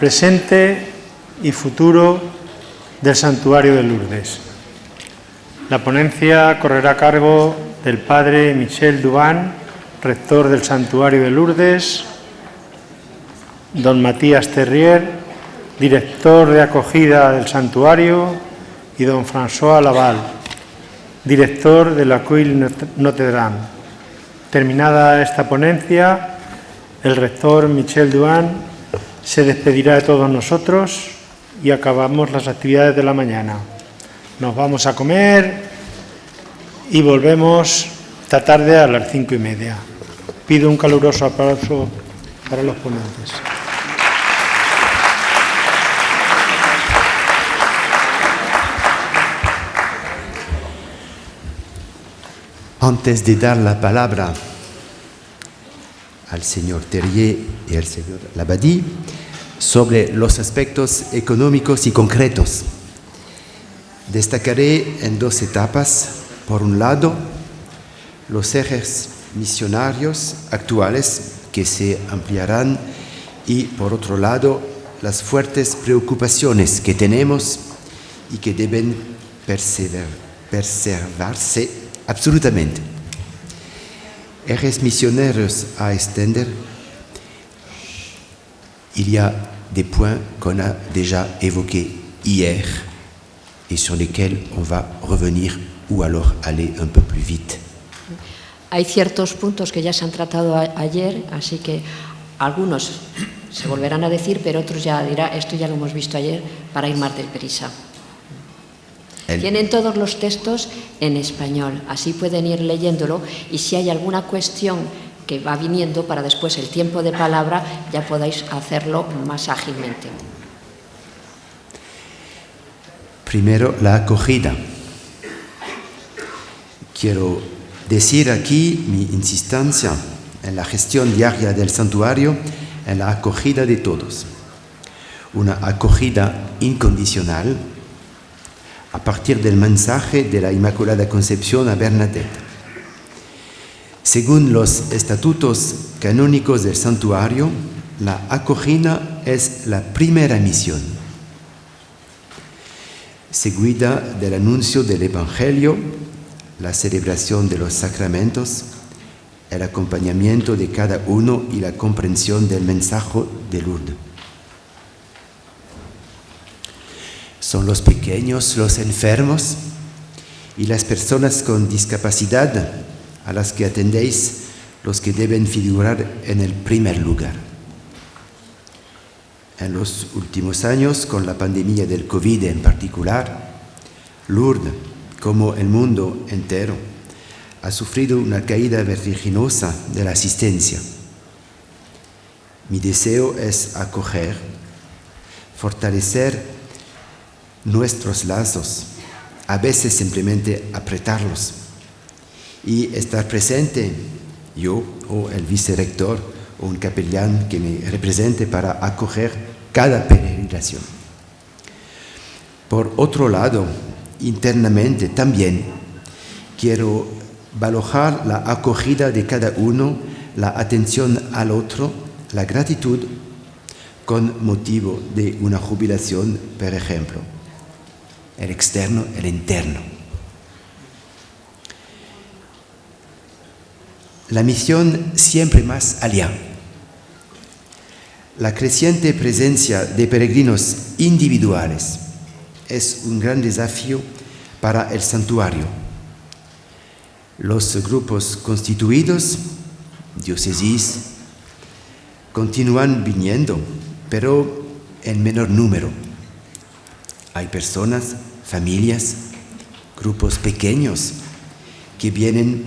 presente y futuro del Santuario de Lourdes. La ponencia correrá a cargo del Padre Michel Dubán, rector del Santuario de Lourdes, don Matías Terrier, director de acogida del Santuario, y don François Laval, director de l'École Notre Dame. Terminada esta ponencia, el rector Michel Dubán se despedirá de todos nosotros y acabamos las actividades de la mañana. Nos vamos a comer y volvemos esta tarde a las 5:30. Pido un caluroso aplauso para los ponentes. Antes de dar la palabra al señor Terrier y al señor Labadie sobre los aspectos económicos y concretos, destacaré en dos etapas. Por un lado, los ejes misionarios actuales que se ampliarán y, por otro lado, las fuertes preocupaciones que tenemos y que deben preservarse absolutamente. Ejes misionarios a extender. Il y a des points qu'on a déjà évoqués hier et sur lesquels on va revenir ou alors aller un peu plus vite. Hay ciertos puntos que ya se han tratado ayer, así que algunos se volverán a decir, pero otros ya dirá, esto ya lo hemos visto ayer, para ir más deprisa. Tienen todos los textos en español, así pueden ir leyéndolo y si hay alguna cuestión que va viniendo para después el tiempo de palabra, ya podáis hacerlo más ágilmente. Primero, la acogida. Quiero decir aquí mi insistencia en la gestión diaria del santuario, en la acogida de todos. Una acogida incondicional a partir del mensaje de la Inmaculada Concepción a Bernadette. Según los estatutos canónicos del santuario, la acogida es la primera misión, seguida del anuncio del Evangelio, la celebración de los sacramentos, el acompañamiento de cada uno y la comprensión del mensaje de Lourdes. Son los pequeños, los enfermos y las personas con discapacidad a las que atendéis los que deben figurar en el primer lugar. En los últimos años, con la pandemia del COVID en particular, Lourdes, como el mundo entero, ha sufrido una caída vertiginosa de la asistencia. Mi deseo es acoger, fortalecer nuestros lazos, a veces simplemente apretarlos y estar presente, yo o el vicerrector o un capellán que me represente para acoger cada peregrinación. Por otro lado, internamente también quiero valorar la acogida de cada uno, la atención al otro, la gratitud con motivo de una jubilación, por ejemplo. El externo, el interno. La misión siempre más allá. La creciente presencia de peregrinos individuales es un gran desafío para el santuario. Los grupos constituidos, diócesis, continúan viniendo, pero en menor número. Hay personas, familias, grupos pequeños que vienen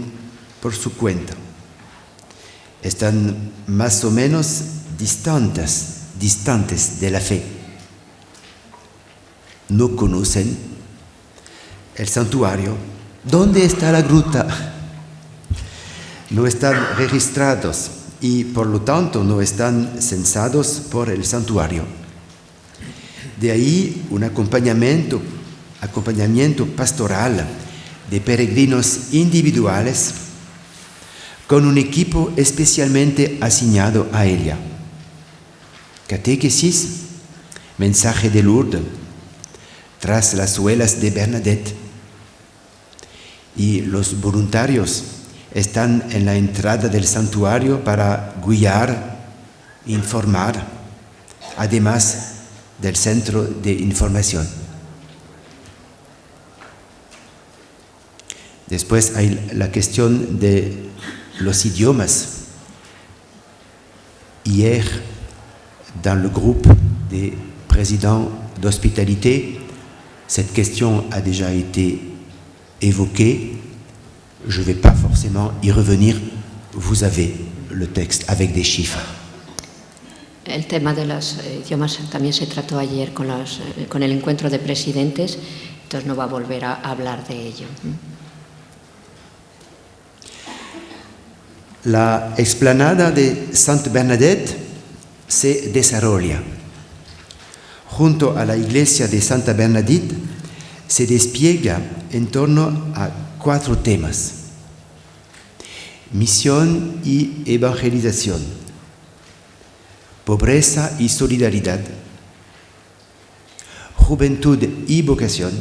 por su cuenta. Están más o menos distantes de la fe. No conocen el santuario. ¿Dónde está la gruta? No están registrados y por lo tanto no están censados por el santuario. De ahí un acompañamiento pastoral de peregrinos individuales con un equipo especialmente asignado a ella. Catequesis, Mensaje de Lourdes, tras las huellas de Bernadette. Y los voluntarios están en la entrada del santuario para guiar, informar, además del centro de información. Después hay la cuestión de los idiomas. Hier, dans le groupe des présidents d'hospitalité, cette question a déjà été évoquée. Je ne vais pas forcément y revenir. Vous avez le texte avec des chiffres. El tema de los idiomas también se trató ayer con el encuentro de presidentes, entonces no va a volver a hablar de ello. La explanada de Sainte Bernadette se desarrolla. Junto a la iglesia de Santa Bernadette se despliega en torno a 4 temas: misión y evangelización, pobreza y solidaridad, juventud y vocación,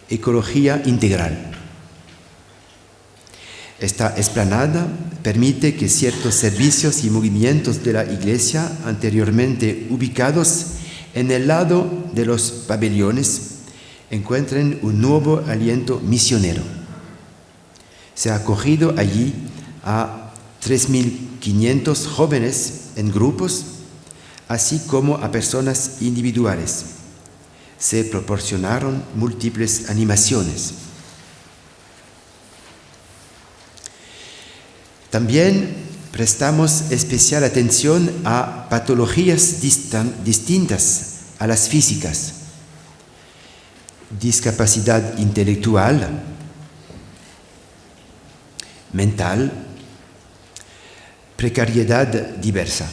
ecología integral. Esta explanada permite que ciertos servicios y movimientos de la iglesia anteriormente ubicados en el lado de los pabellones encuentren un nuevo aliento misionero. Se ha acogido allí a 3.500 jóvenes en grupos, así como a personas individuales. Se proporcionaron múltiples animaciones. También prestamos especial atención a patologías distintas a las físicas: discapacidad intelectual, mental, precariedad diversa.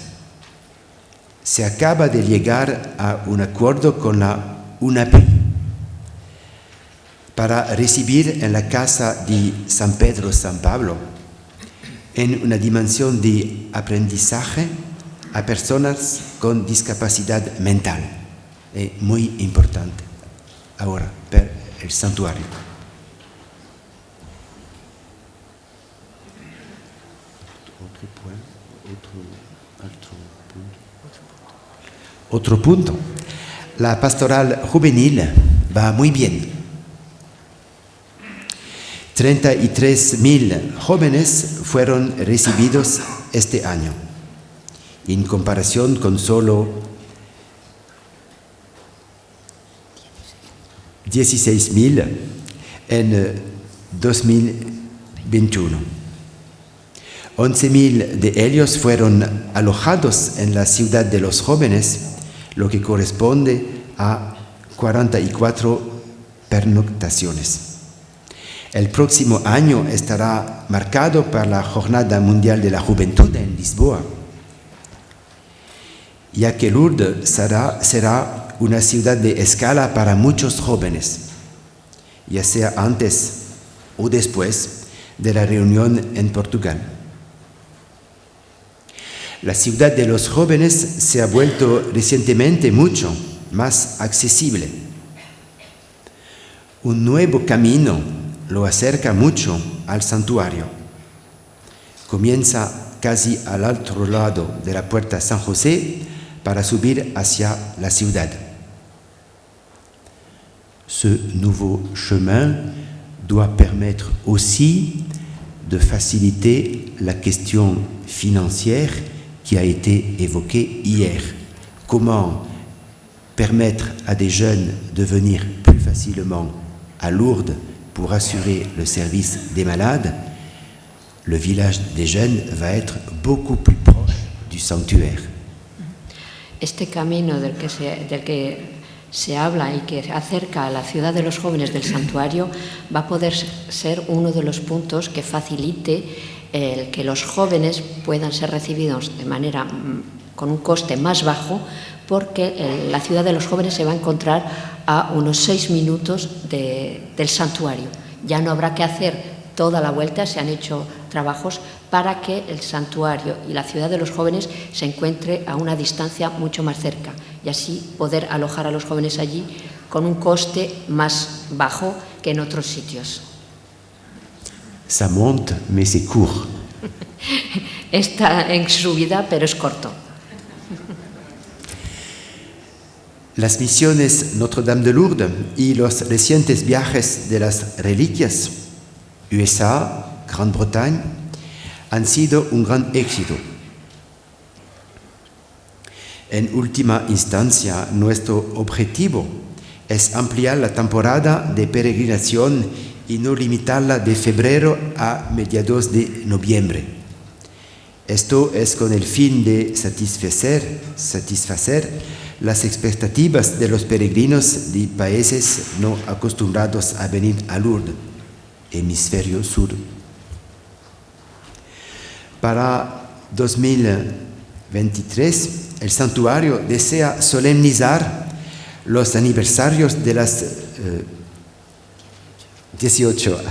Se acaba de llegar a un acuerdo con la UNAPI para recibir en la casa de San Pedro San Pablo, en una dimensión de aprendizaje, a personas con discapacidad mental. Es muy importante ahora para el santuario. Otro punto. La pastoral juvenil va muy bien. 33.000 jóvenes fueron recibidos este año, en comparación con solo 16.000 en 2021. 11.000 de ellos fueron alojados en la ciudad de los jóvenes, lo que corresponde a 44 pernoctaciones. El próximo año estará marcado por la Jornada Mundial de la Juventud en Lisboa, ya que Lourdes será una ciudad de escala para muchos jóvenes, ya sea antes o después de la reunión en Portugal. La ciudad de los jóvenes se ha vuelto recientemente mucho más accesible. Un nuevo camino lo acerca mucho al santuario. Comienza casi al otro lado de la puerta San José para subir hacia la ciudad. Ce nouveau chemin doit permettre aussi de faciliter la question financière qui a été évoquée hier. Comment permettre à des jeunes de venir plus facilement à Lourdes pour assurer le service des malades? Le village des jeunes va être beaucoup plus proche du sanctuaire. Este camino del que se habla y que acerca a la ciudad de los jóvenes del santuario va a poder ser uno de los puntos que facilite el que los jóvenes puedan ser recibidos de manera con un coste más bajo, porque la ciudad de los jóvenes se va a encontrar a unos 6 minutos del santuario. Ya no habrá que hacer toda la vuelta, se han hecho trabajos para que el santuario y la ciudad de los jóvenes se encuentre a una distancia mucho más cerca. y así poder alojar a los jóvenes allí con un coste más bajo que en otros sitios. Ça monte, mais c'est court. Está en subida, pero es corto. Las misiones Notre-Dame de Lourdes y los recientes viajes de las reliquias, USA, Gran Bretaña, han sido un gran éxito. En última instancia, nuestro objetivo es ampliar la temporada de peregrinación y no limitarla de febrero a mediados de noviembre. Esto es con el fin de satisfacer las expectativas de los peregrinos de países no acostumbrados a venir a Lourdes, hemisferio sur. Para 2023, el santuario desea solemnizar los aniversarios de las 18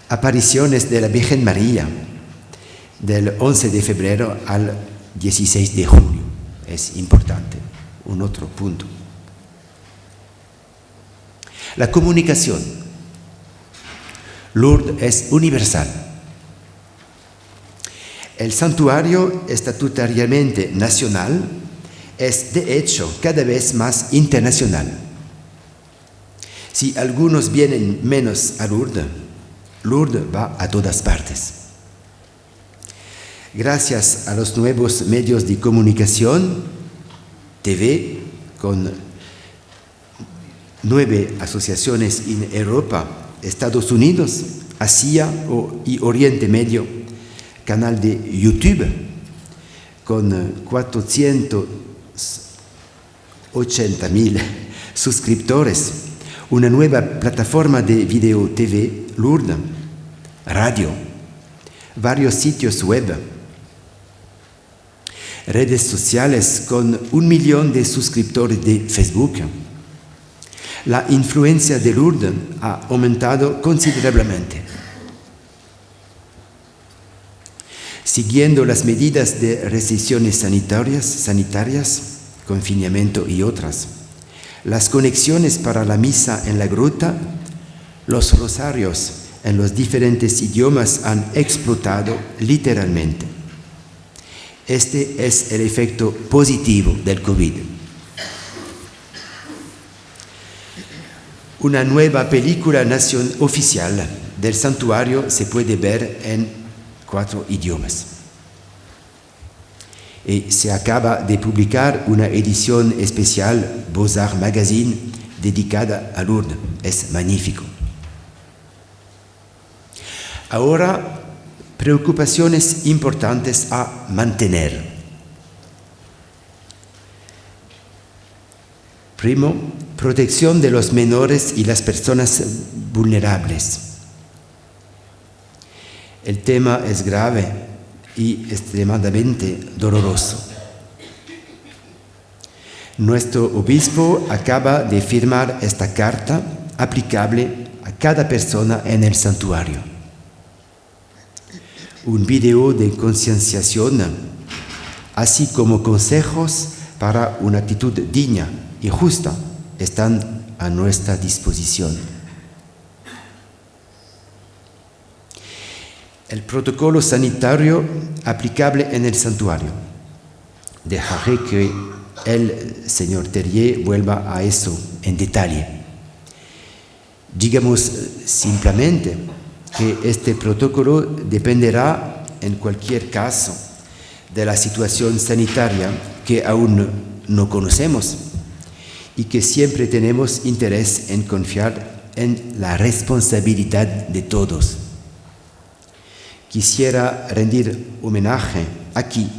apariciones de la Virgen María, del 11 de febrero al 16 de julio. Es importante, un otro punto. La comunicación. Lourdes es universal. El santuario estatutariamente nacional es de hecho cada vez más internacional. Si algunos vienen menos a Lourdes, Lourdes va a todas partes. Gracias a los nuevos medios de comunicación, TV, con 9 asociaciones en Europa, Estados Unidos, Asia y Oriente Medio, canal de YouTube, con 480.000 suscriptores, una nueva plataforma de video TV, Lourdes, radio, varios sitios web, redes sociales con 1 millón de suscriptores de Facebook. La influencia de Lourdes ha aumentado considerablemente. Siguiendo las medidas de restricciones sanitarias, confinamiento y otras, las conexiones para la misa en la gruta, los rosarios en los diferentes idiomas han explotado literalmente. Este es el efecto positivo del COVID. Una nueva película oficial del santuario se puede ver en 4 idiomas. Y se acaba de publicar una edición especial Beaux-Arts Magazine dedicada a Lourdes. Es magnífico. Ahora, preocupaciones importantes a mantener. Primo, protección de los menores y las personas vulnerables. El tema es grave y extremadamente doloroso. Nuestro obispo acaba de firmar esta carta aplicable a cada persona en el santuario. Un video de concienciación, así como consejos para una actitud digna y justa, están a nuestra disposición. El protocolo sanitario aplicable en el santuario. Dejaré que el señor Terrier vuelva a eso en detalle. Digamos simplemente que este protocolo dependerá en cualquier caso de la situación sanitaria que aún no conocemos y que siempre tenemos interés en confiar en la responsabilidad de todos. Quisiera rendir homenaje aquí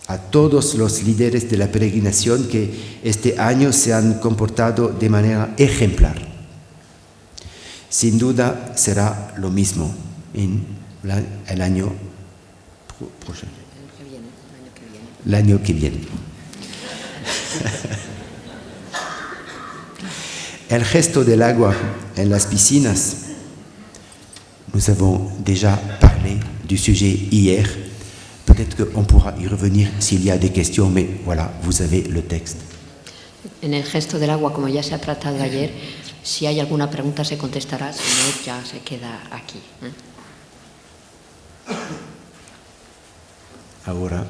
a todos los líderes de la peregrinación que este año se han comportado de manera ejemplar. Sin duda será lo mismo en el año próximo. El año que viene. El gesto del agua en las piscinas. Nous avons déjà parlé du sujet hier. Peut-être qu'on pourra y revenir s'il y a des questions, mais voilà, vous avez le texte. en el gesto del agua, como ya se ha tratado ayer, si hay alguna pregunta se contestará, si no ya se queda aquí. Ahora,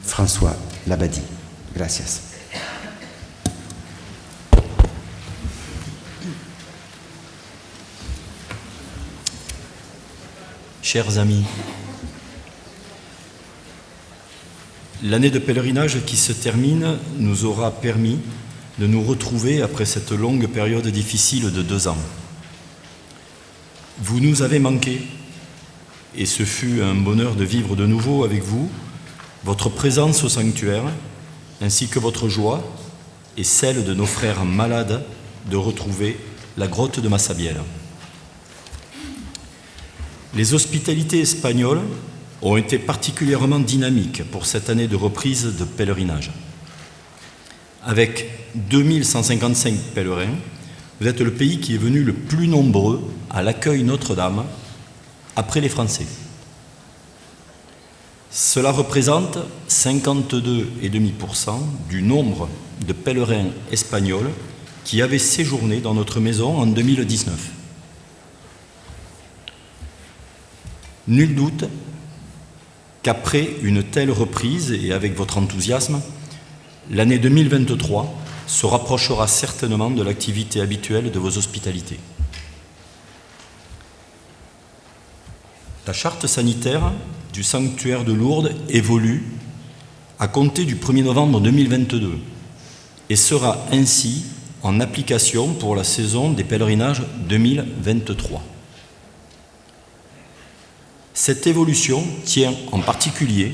François Labadie. Gracias. Chers amis, l'année de pèlerinage qui se termine nous aura permis de nous retrouver après cette longue période difficile de 2 ans. Vous nous avez manqué et ce fut un bonheur de vivre de nouveau avec vous, votre présence au sanctuaire, ainsi que votre joie et celle de nos frères malades de retrouver la grotte de Massabielle. Les hospitalités espagnoles ont été particulièrement dynamiques pour cette année de reprise de pèlerinage. Avec 2155 pèlerins, vous êtes le pays qui est venu le plus nombreux à l'accueil Notre-Dame après les Français. Cela représente 52,5% du nombre de pèlerins espagnols qui avaient séjourné dans notre maison en 2019. Nul doute qu'après une telle reprise et avec votre enthousiasme, l'année 2023 se rapprochera certainement de l'activité habituelle de vos hospitalités. La charte sanitaire du sanctuaire de Lourdes évolue à compter du 1er novembre 2022 et sera ainsi en application pour la saison des pèlerinages 2023. Cette évolution tient en particulier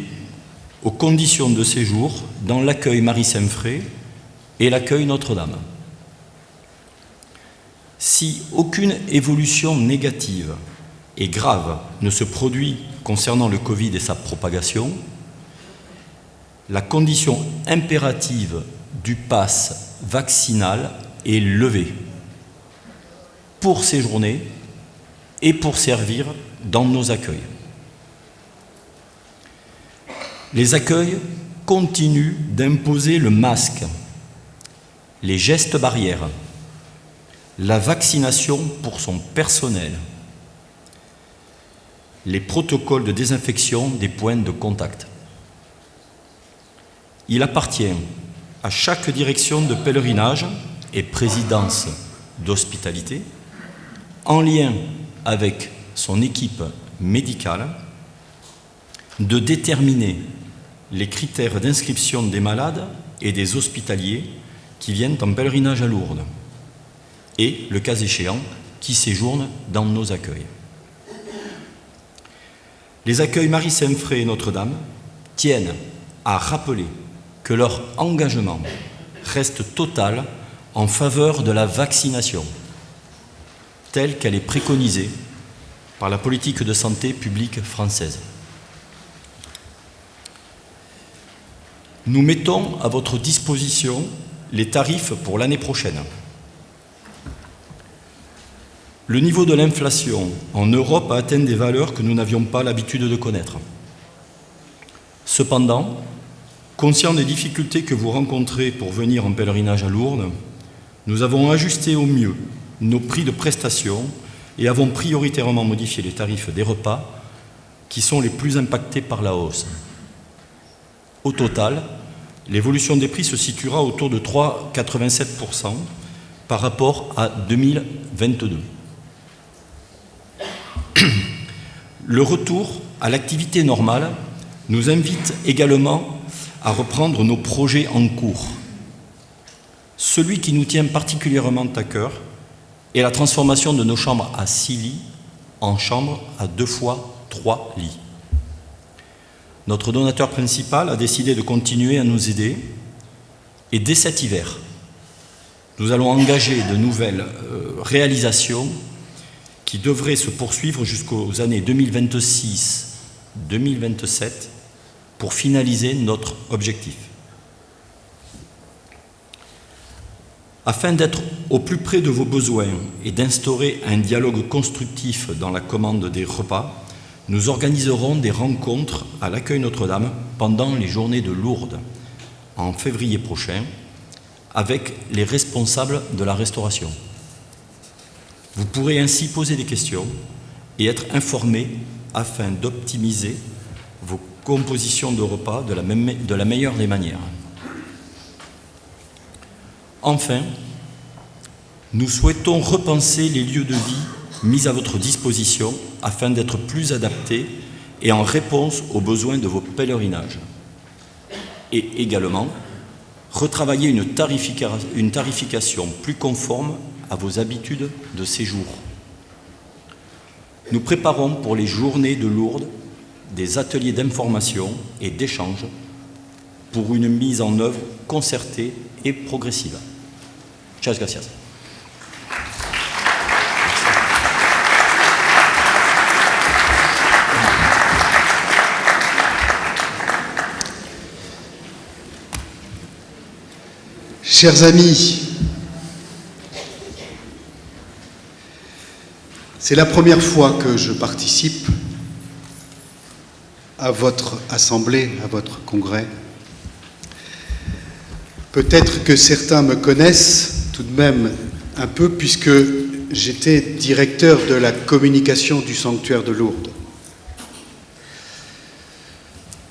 aux conditions de séjour dans l'accueil Marie-Saint-Fré et l'accueil Notre-Dame. Si aucune évolution négative et grave ne se produit concernant le Covid et sa propagation, la condition impérative du pass vaccinal est levée pour séjourner et pour servir dans nos accueils. Les accueils continuent d'imposer le masque, les gestes barrières, la vaccination pour son personnel, les protocoles de désinfection des points de contact. Il appartient à chaque direction de pèlerinage et présidence d'hospitalité, en lien avec son équipe médicale, de déterminer les critères d'inscription des malades et des hospitaliers qui viennent en pèlerinage à Lourdes et, le cas échéant, qui séjournent dans nos accueils. Les accueils Marie-Saint-Fré et Notre-Dame tiennent à rappeler que leur engagement reste total en faveur de la vaccination, telle qu'elle est préconisée par la politique de santé publique française. Nous mettons à votre disposition les tarifs pour l'année prochaine. Le niveau de l'inflation en Europe a atteint des valeurs que nous n'avions pas l'habitude de connaître. Cependant, conscient des difficultés que vous rencontrez pour venir en pèlerinage à Lourdes, nous avons ajusté au mieux nos prix de prestation et avons prioritairement modifié les tarifs des repas qui sont les plus impactés par la hausse. Au total, l'évolution des prix se situera autour de 3,87% par rapport à 2022. Le retour à l'activité normale nous invite également à reprendre nos projets en cours. Celui qui nous tient particulièrement à cœur est la transformation de nos chambres à 6 lits en chambres à 2 fois 3 lits. Notre donateur principal a décidé de continuer à nous aider et dès cet hiver, nous allons engager de nouvelles réalisations qui devraient se poursuivre jusqu'aux années 2026-2027 pour finaliser notre objectif. Afin d'être au plus près de vos besoins et d'instaurer un dialogue constructif dans la commande des repas, nous organiserons des rencontres à l'accueil Notre-Dame pendant les journées de Lourdes, en février prochain avec les responsables de la restauration. Vous pourrez ainsi poser des questions et être informé afin d'optimiser vos compositions de repas de la meilleure des manières. Enfin, nous souhaitons repenser les lieux de vie mis à votre disposition afin d'être plus adaptés et en réponse aux besoins de vos pèlerinages. Et également, retravailler une tarification plus conforme à vos habitudes de séjour. Nous préparons pour les journées de Lourdes des ateliers d'information et d'échange pour une mise en œuvre concertée et progressive. Muchas gracias. Chers amis, c'est la première fois que je participe à votre assemblée, à votre congrès. Peut-être que certains me connaissent tout de même un peu puisque j'étais directeur de la communication du sanctuaire de Lourdes.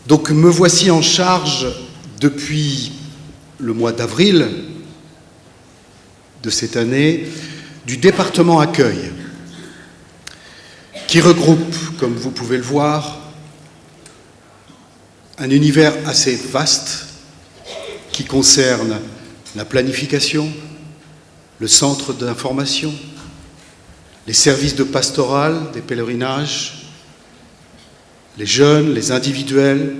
Donc me voici en charge depuis le mois d'avril de cette année du département accueil qui regroupe, comme vous pouvez le voir, un univers assez vaste qui concerne la planification, le centre d'information, les services de pastoral, des pèlerinages, les jeunes, les individuels,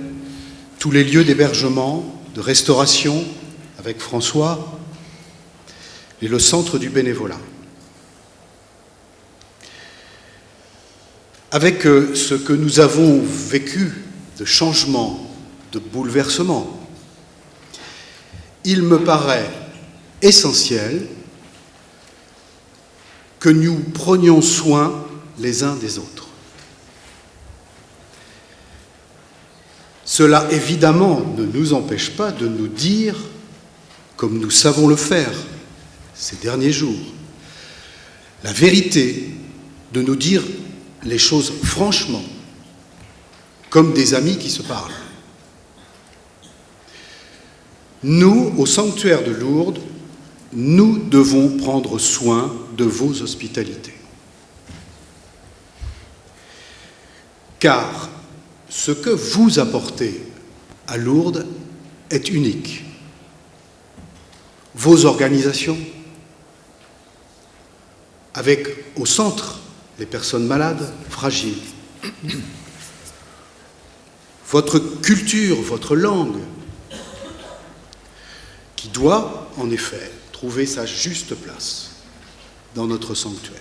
tous les lieux d'hébergement, de restauration avec François et le centre du bénévolat. Avec ce que nous avons vécu de changement, de bouleversement, il me paraît essentiel que nous prenions soin les uns des autres. Cela, évidemment, ne nous empêche pas de nous dire, comme nous savons le faire ces derniers jours, la vérité, de nous dire les choses franchement, comme des amis qui se parlent. Nous, au sanctuaire de Lourdes, nous devons prendre soin de vos hospitalités. Car ce que vous apportez à Lourdes est unique. Vos organisations, avec au centre les personnes malades, fragiles. Votre culture, votre langue, qui doit, en effet, trouver sa juste place dans notre sanctuaire.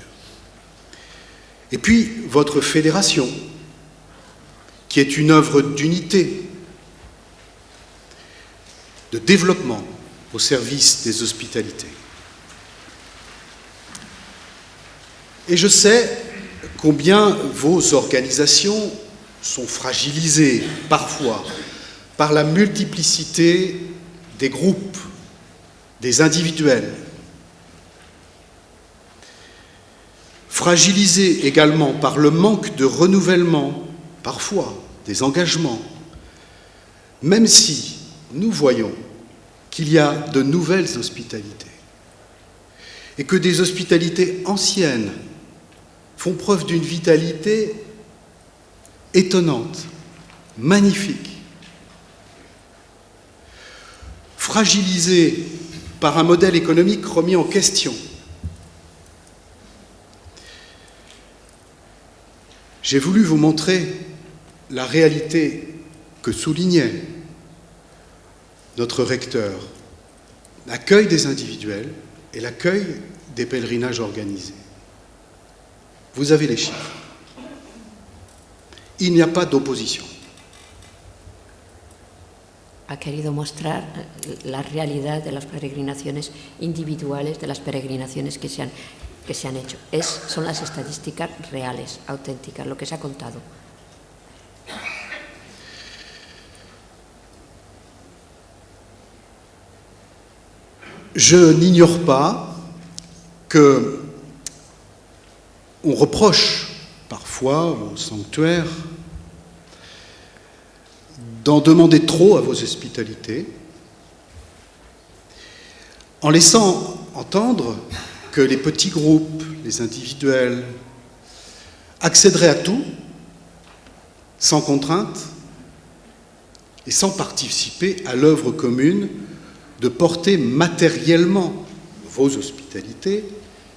Et puis, votre fédération, qui est une œuvre d'unité, de développement au service des hospitalités. Et je sais combien vos organisations sont fragilisées parfois par la multiplicité des groupes, des individuels. Fragilisées également par le manque de renouvellement, parfois, des engagements, même si nous voyons qu'il y a de nouvelles hospitalités et que des hospitalités anciennes font preuve d'une vitalité étonnante, magnifique. Fragilisées par un modèle économique remis en question. J'ai voulu vous montrer la réalité que soulignait notre recteur, l'accueil des individuels et l'accueil des pèlerinages organisés. Vous avez les chiffres. Il n'y a pas d'opposition. Ha querido mostrar la realidad de las peregrinaciones individuales, de las peregrinaciones que se han hecho. Son las estadísticas reales, auténticas, lo que se ha contado. Je n'ignore pas que on reproche parfois au sanctuaire d'en demander trop à vos hospitalités, en laissant entendre que les petits groupes, les individuels, accéderaient à tout, sans contrainte, et sans participer à l'œuvre commune de porter matériellement vos hospitalités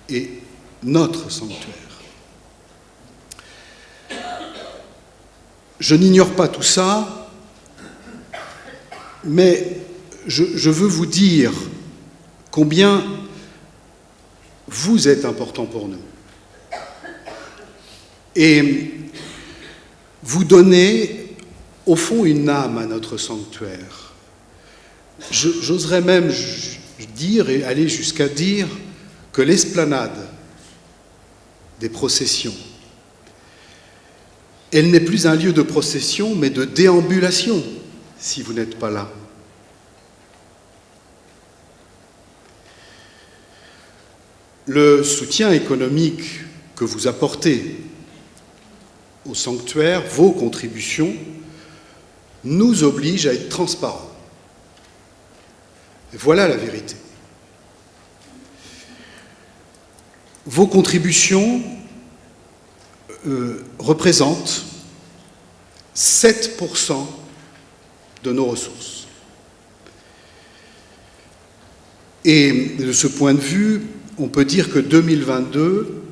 et notre sanctuaire. Je n'ignore pas tout ça, mais je veux vous dire combien vous êtes important pour nous. Et vous donnez, au fond, une âme à notre sanctuaire. J'oserais même dire et aller jusqu'à dire que l'esplanade des processions, elle n'est plus un lieu de procession, mais de déambulation, si vous n'êtes pas là. Le soutien économique que vous apportez au sanctuaire, vos contributions, nous oblige à être transparents. Et voilà la vérité. Vos contributions représentent 7% de nos ressources. Et de ce point de vue, on peut dire que 2022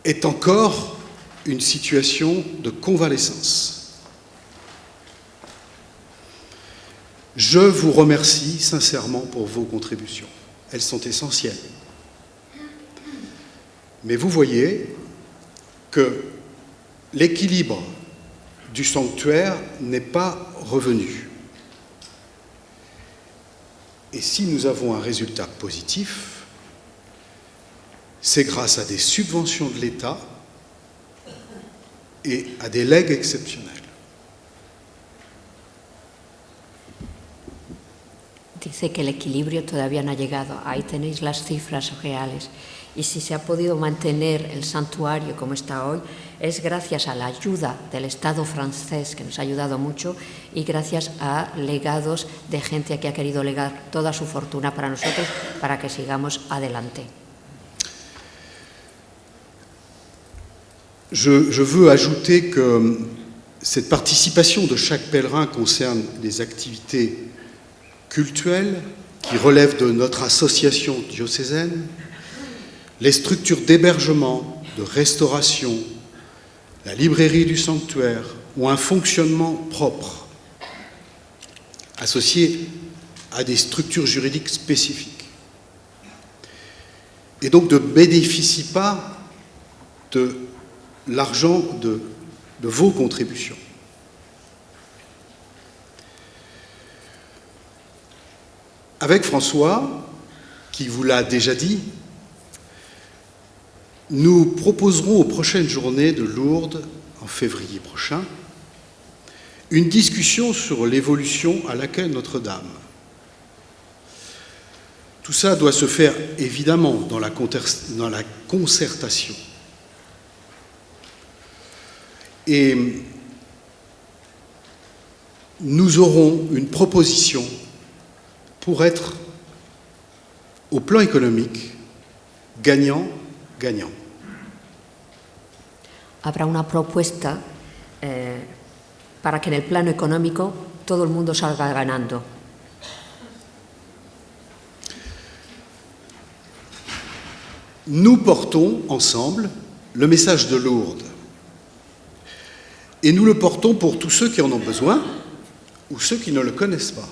est encore une situation de convalescence. Je vous remercie sincèrement pour vos contributions. Elles sont essentielles. Mais vous voyez que l'équilibre du sanctuaire n'est pas revenu. Et si nous avons un résultat positif, c'est grâce à des subventions de l'État et à des legs exceptionnels. Dice que el equilibrio todavía no ha llegado. Ahí tenéis las cifras reales. Y si se ha podido mantener el santuario como está hoy, es gracias a la ayuda del Estado francés, que nos ha ayudado mucho, y gracias a legados de gente que ha querido legar toda su fortuna para nosotros, para que sigamos adelante. Je veux ajouter que cette participation de chaque pèlerin concerne les activités cultuelles qui relèvent de notre association diocésaine, les structures d'hébergement, de restauration, la librairie du sanctuaire ou un fonctionnement propre, associé à des structures juridiques spécifiques. Et donc ne bénéficient pas de l'argent de vos contributions. Avec François, qui vous l'a déjà dit, nous proposerons aux prochaines journées de Lourdes, en février prochain, une discussion sur l'évolution à laquelle Notre-Dame. Tout ça doit se faire évidemment dans la concertation. Et nous aurons une proposition pour être, au plan économique, gagnant-gagnant. Habrá una propuesta para que en el plano económico todo el mundo salga ganando. Nous portons ensemble le message de Lourdes. Et nous le portons pour tous ceux qui en ont besoin ou ceux qui ne le connaissent pas.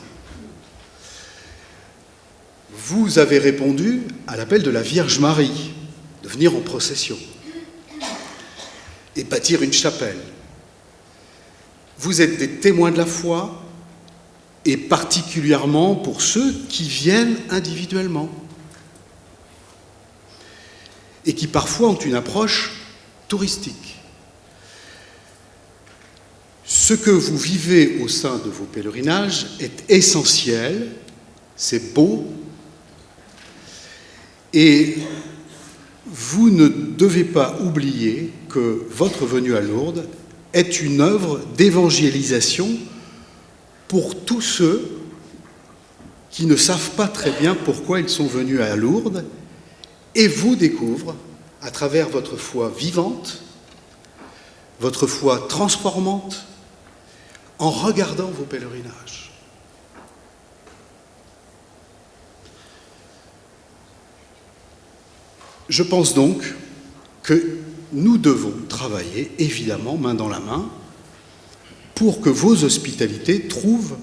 Vous avez répondu à l'appel de la Vierge Marie de venir en procession et bâtir une chapelle. Vous êtes des témoins de la foi et particulièrement pour ceux qui viennent individuellement et qui parfois ont une approche touristique. Ce que vous vivez au sein de vos pèlerinages est essentiel, c'est beau, et vous ne devez pas oublier que votre venue à Lourdes est une œuvre d'évangélisation pour tous ceux qui ne savent pas très bien pourquoi ils sont venus à Lourdes et vous découvrent à travers votre foi vivante, votre foi transformante, en regardant vos pèlerinages. Je pense donc que nous devons travailler, évidemment, main dans la main, pour que vos hospitalités trouvent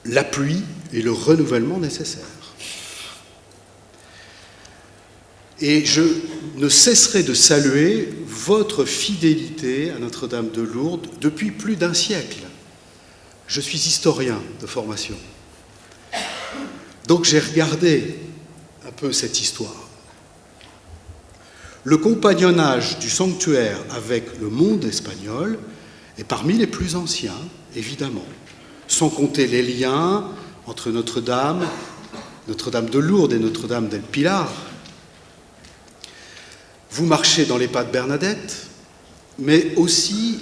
l'appui et le renouvellement nécessaires. Et je ne cesserai de saluer votre fidélité à Notre-Dame de Lourdes depuis plus d'un siècle. Je suis historien de formation. Donc j'ai regardé un peu cette histoire. Le compagnonnage du sanctuaire avec le monde espagnol est parmi les plus anciens, évidemment, sans compter les liens entre Notre-Dame de Lourdes et Notre-Dame del Pilar. Vous marchez dans les pas de Bernadette, mais aussi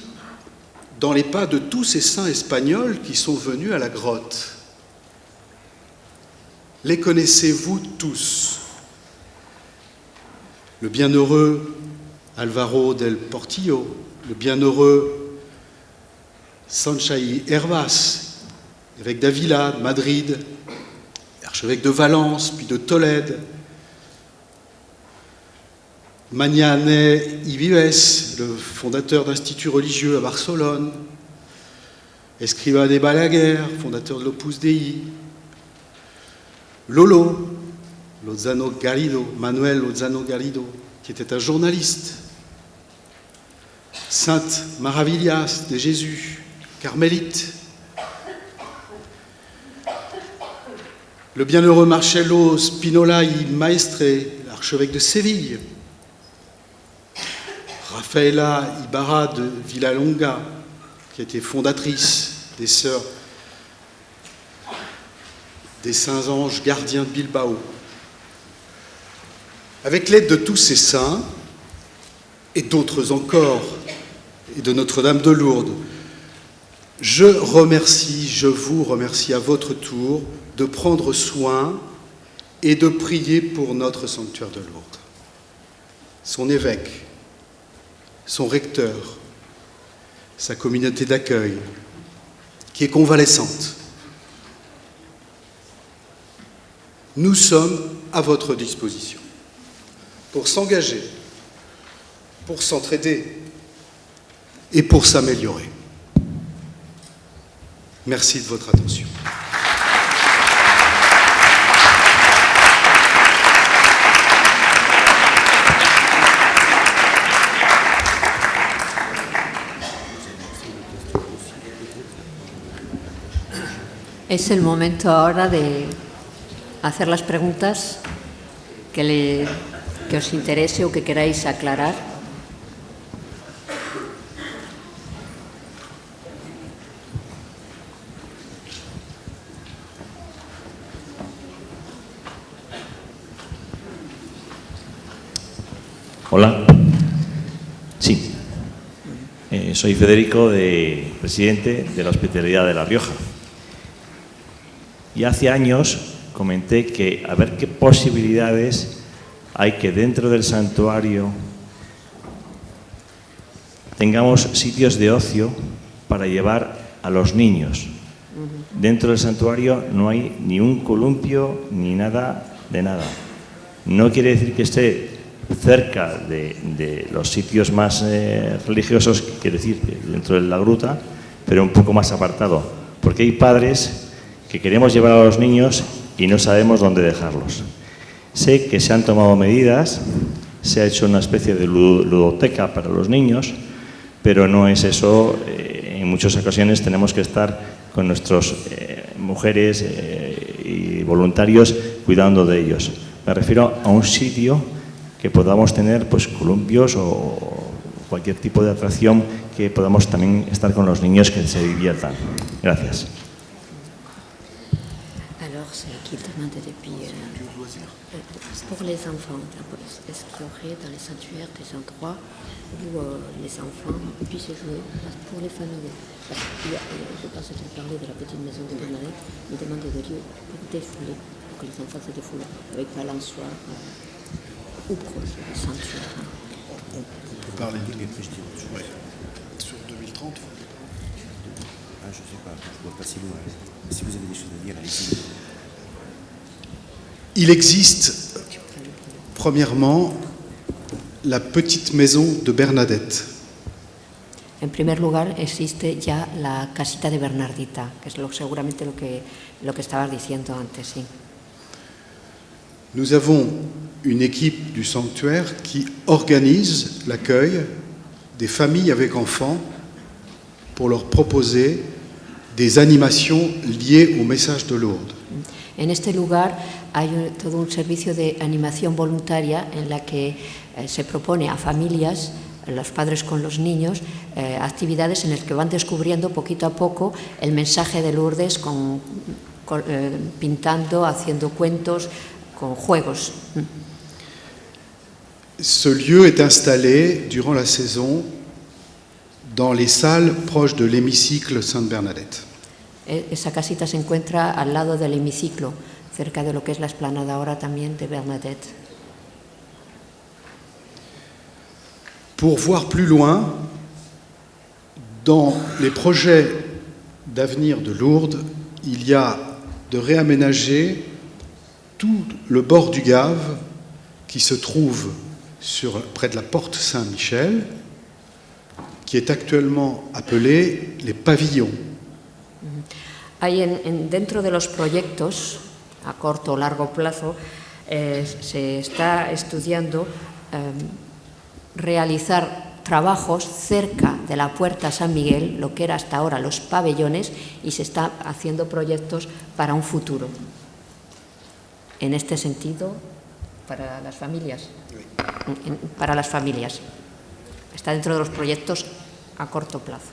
dans les pas de tous ces saints espagnols qui sont venus à la grotte. Les connaissez-vous tous? Le bienheureux Alvaro del Portillo, le bienheureux Sanchai Hervas, évêque d'Avila, de Madrid, archevêque de Valence, puis de Tolède, Mañane y Vives, le fondateur d'instituts religieux à Barcelone, Escrivá de Balaguer, fondateur de l'Opus Dei, Lolo, Lozano Garrido, Manuel Lozano Garrido, qui était un journaliste, Sainte Maravillas de Jésus, carmélite, le bienheureux Marcello Spinola y Maestre, l'archevêque de Séville, Rafaela Ibarra de Villalonga, qui était fondatrice des Sœurs des Saints Anges gardiens de Bilbao. Avec l'aide de tous ces saints, et d'autres encore, et de Notre-Dame de Lourdes, je vous remercie à votre tour de prendre soin et de prier pour notre sanctuaire de Lourdes. Son évêque, son recteur, sa communauté d'accueil, qui est convalescente. Nous sommes à votre disposition pour s'engager, pour s'entraider et pour s'améliorer. Merci de votre attention. Es el momento ahora de hacer las preguntas que os interese o que queráis aclarar. Hola. Sí. Soy Federico, presidente de la Hospitalidad de La Rioja. Y hace años comenté que a ver qué posibilidades hay que dentro del santuario tengamos sitios de ocio para llevar a los niños. Dentro del santuario no hay ni un columpio ni nada de nada. No quiere decir que esté cerca de los sitios más religiosos, quiere decir dentro de la gruta, pero un poco más apartado, porque hay padres que queremos llevar a los niños y no sabemos dónde dejarlos. Sé que se han tomado medidas, se ha hecho una especie de ludoteca para los niños, pero no es eso. En muchas ocasiones tenemos que estar con nuestras mujeres y voluntarios cuidando de ellos. Me refiero a un sitio que podamos tener pues columpios o cualquier tipo de atracción que podamos también estar con los niños, que se diviertan. Gracias. Alors, c'est qui demande depuis... pour les enfants, est-ce qu'il y aurait dans les sanctuaires des endroits où les enfants puissent jouer pour les familles? Parce que je pense qu'il parlait de la petite maison de Bernadette, il demande de lieux pour défouler, pour que les enfants se défoulent avec balançoire ou proche du sanctuaire. On peut parler sur 2030. Je ne sais pas, je ne vois pas si loin. Si vous avez des choses à dire, allez-y. Il existe, premièrement, la petite maison de Bernadette. En primer lugar, existe ya la casita de Bernardita, que es seguramente lo que estabas diciendo antes, sí. Nous avons une équipe du sanctuaire qui organise l'accueil des familles avec enfants pour leur proposer des animations liées au message de Lourdes. En este lugar hay todo un servicio de animación voluntaria en la que se propone a familias, los padres con los niños, actividades en las que van descubriendo poquito a poco el mensaje de Lourdes pintando, haciendo cuentos, con juegos. Ce lieu est installé durant la saison dans les salles proches de l'hémicycle Sainte-Bernadette. Esa casita se encuentra al lado del hemiciclo, cerca de lo que es la explanada ahora también de Bernadette. Pour voir plus loin, dans les projets d'avenir de Lourdes, il y a de réaménager tout le bord du Gave qui se trouve près de la porte Saint-Michel, qui est actuellement appelé les pavillons. Hay dentro de los proyectos, a corto o largo plazo, se está estudiando realizar trabajos cerca de la Puerta San Miguel, lo que era hasta ahora los pabellones, y se está haciendo proyectos para un futuro. En este sentido, para las familias. Para las familias. Está dentro de los proyectos a corto plazo.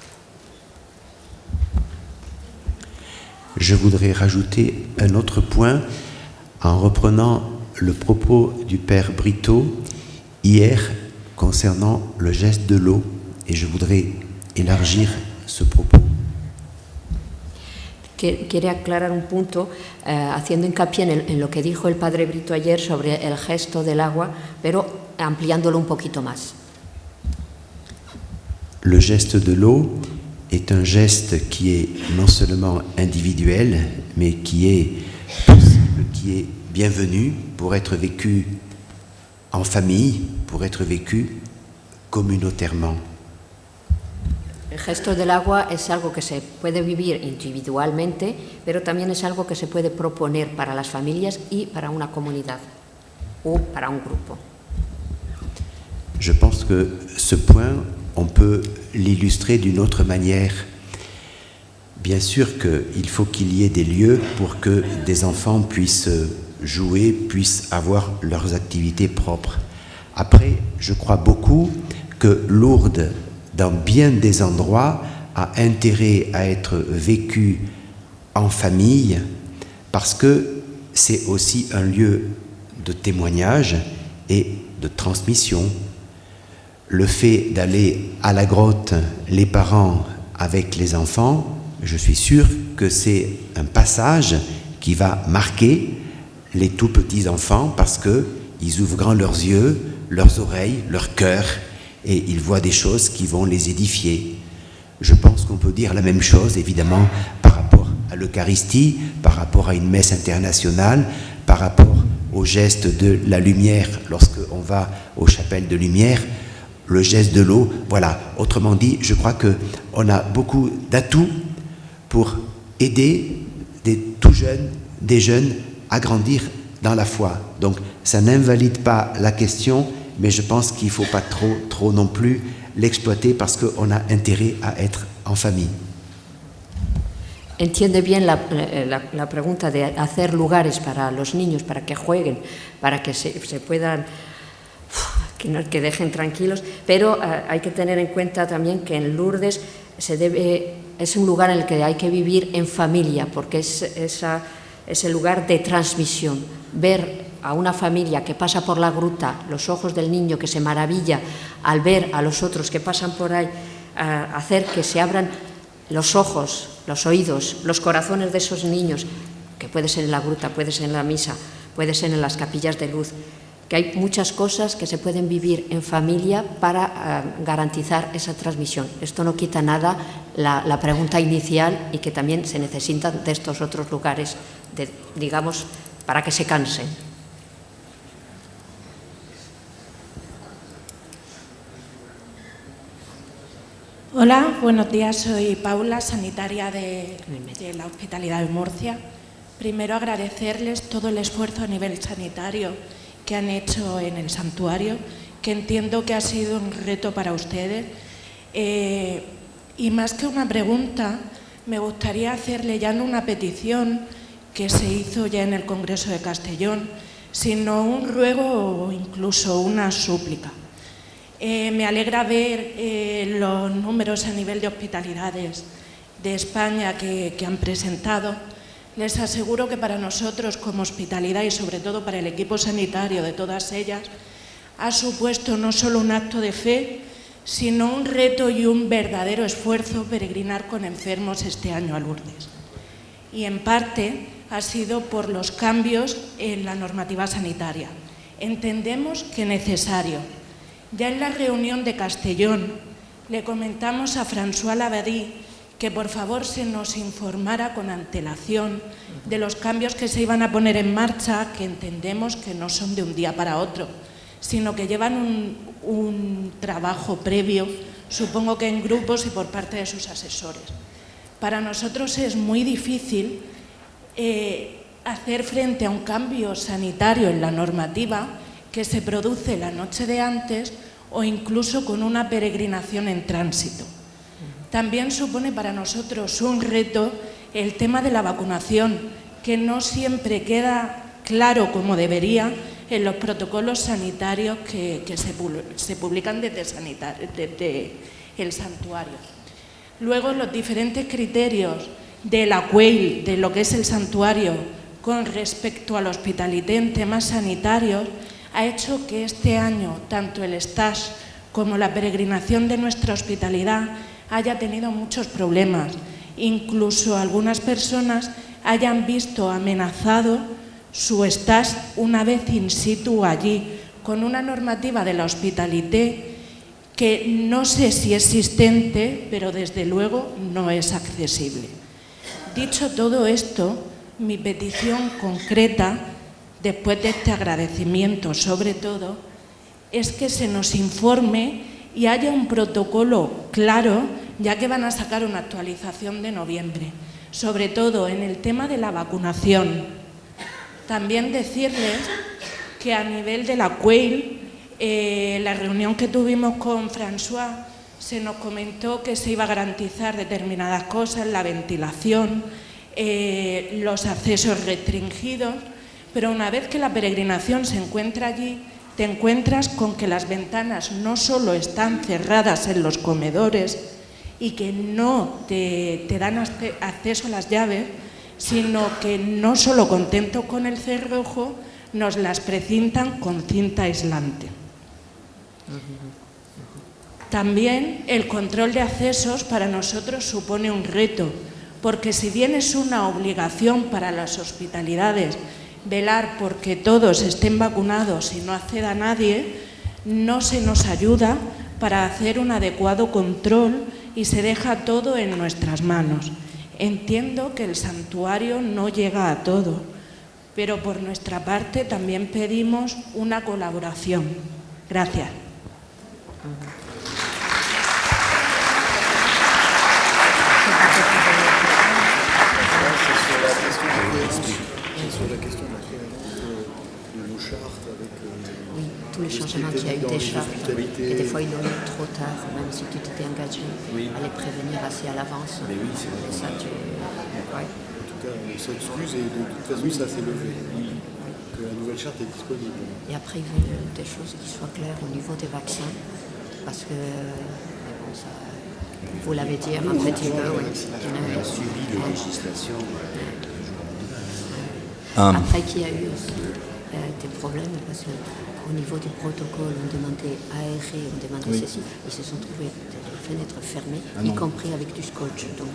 Je voudrais rajouter un autre point en reprenant le propos du père Brito hier concernant le geste de l'eau, et je voudrais élargir ce propos. Quiere aclarar un punto haciendo hincapié en lo que dijo el padre Brito ayer sobre el gesto del agua, pero ampliándolo un poquito más. Le geste de l'eau est un geste qui est non seulement individuel, mais qui est possible, qui est bienvenu pour être vécu en famille, pour être vécu communautairement. El gesto del agua es algo que se puede vivir individualmente, pero también es algo que se puede proponer para las familias y para una comunidad o para un grupo. Je pense que ce point, on peut l'illustrer d'une autre manière. Bien sûr qu'il faut qu'il y ait des lieux pour que des enfants puissent jouer, puissent avoir leurs activités propres. Après, je crois beaucoup que Lourdes, dans bien des endroits, a intérêt à être vécu en famille parce que c'est aussi un lieu de témoignage et de transmission. Le fait d'aller à la grotte, les parents avec les enfants, je suis sûr que c'est un passage qui va marquer les tout petits enfants parce qu'ils ouvrent grand leurs yeux, leurs oreilles, leur cœur et ils voient des choses qui vont les édifier. Je pense qu'on peut dire la même chose évidemment par rapport à l'Eucharistie, par rapport à une messe internationale, par rapport au geste de la lumière lorsqu'on va aux chapelles de lumière. Le geste de l'eau, voilà. Autrement dit, je crois qu'on a beaucoup d'atouts pour aider des jeunes à grandir dans la foi. Donc, ça n'invalide pas la question, mais je pense qu'il ne faut pas trop non plus l'exploiter parce qu'on a intérêt à être en famille. Entiende bien la pregunta de hacer lugares para los niños, para que jueguen, para que se puedan... que dejen tranquilos, pero hay que tener en cuenta también que en Lourdes es un lugar en el que hay que vivir en familia, porque es el lugar de transmisión. Ver a una familia que pasa por la gruta, los ojos del niño que se maravilla al ver a los otros que pasan por ahí, hacer que se abran los ojos, los oídos, los corazones de esos niños, que puede ser en la gruta, puede ser en la misa, puede ser en las capillas de luz, que hay muchas cosas que se pueden vivir en familia para garantizar esa transmisión. Esto no quita nada la pregunta inicial y que también se necesitan de estos otros lugares, digamos, para que se cansen. Hola, buenos días. Soy Paula, sanitaria de la Hospitalidad de Murcia. Primero agradecerles todo el esfuerzo a nivel sanitario que han hecho en el santuario, que entiendo que ha sido un reto para ustedes. Y más que una pregunta, me gustaría hacerle ya no una petición que se hizo ya en el Congreso de Castellón, sino un ruego o incluso una súplica. Me alegra ver los números a nivel de hospitalidades de España que han presentado. Les aseguro que para nosotros como hospitalidad y sobre todo para el equipo sanitario de todas ellas ha supuesto no solo un acto de fe, sino un reto y un verdadero esfuerzo peregrinar con enfermos este año a Lourdes. Y en parte ha sido por los cambios en la normativa sanitaria. Entendemos que es necesario. Ya en la reunión de Castellón le comentamos a François Labadie que por favor se nos informara con antelación de los cambios que se iban a poner en marcha, que entendemos que no son de un día para otro, sino que llevan un trabajo previo, supongo que en grupos y por parte de sus asesores. Para nosotros es muy difícil hacer frente a un cambio sanitario en la normativa que se produce la noche de antes o incluso con una peregrinación en tránsito. También supone para nosotros un reto el tema de la vacunación, que no siempre queda claro como debería en los protocolos sanitarios que se publican desde el santuario. Luego, los diferentes criterios de la CUEIL, de lo que es el santuario, con respecto al hospitalité en temas sanitarios, ha hecho que este año tanto el stage como la peregrinación de nuestra hospitalidad haya tenido muchos problemas. Incluso algunas personas hayan visto amenazado su stage una vez in situ allí, con una normativa de la hospitalité que no sé si es existente, pero desde luego no es accesible. Dicho todo esto, mi petición concreta, después de este agradecimiento sobre todo, es que se nos informe y haya un protocolo claro, ya que van a sacar una actualización de noviembre, sobre todo en el tema de la vacunación. También decirles que a nivel de la CUEIL, la reunión que tuvimos con François, se nos comentó que se iba a garantizar determinadas cosas, la ventilación, los accesos restringidos, pero una vez que la peregrinación se encuentra allí, te encuentras con que las ventanas no solo están cerradas en los comedores y que no te dan acceso a las llaves, sino que no solo contentos con el cerrojo, nos las precintan con cinta aislante. También el control de accesos para nosotros supone un reto, porque si bien es una obligación para las hospitalidades velar porque todos estén vacunados y no acceda a nadie, no se nos ayuda para hacer un adecuado control y se deja todo en nuestras manos. Entiendo que el santuario no llega a todo, pero por nuestra parte también pedimos una colaboración. Gracias. Oui, tous les changements qu'il y a eu des chartes, et des fois ils l'ont eu trop tard, même si tu t'étais engagé à les prévenir assez à l'avance. Mais oui, c'est vrai. Et ça, En tout cas, on s'excuse et de toute façon, ça s'est levé. Que la nouvelle charte est disponible. Et après, il veut des choses qui soient claires au niveau des vaccins, parce que, bon, ça, vous l'avez dit un petit peu, oui. On a suivi la législation. Après, qu'il y a eu aussi des problèmes, parce qu'au niveau du protocole, on demandait aérer, on demandait ceci, ils se sont trouvés des fenêtres fermées, y compris avec du scotch. Donc,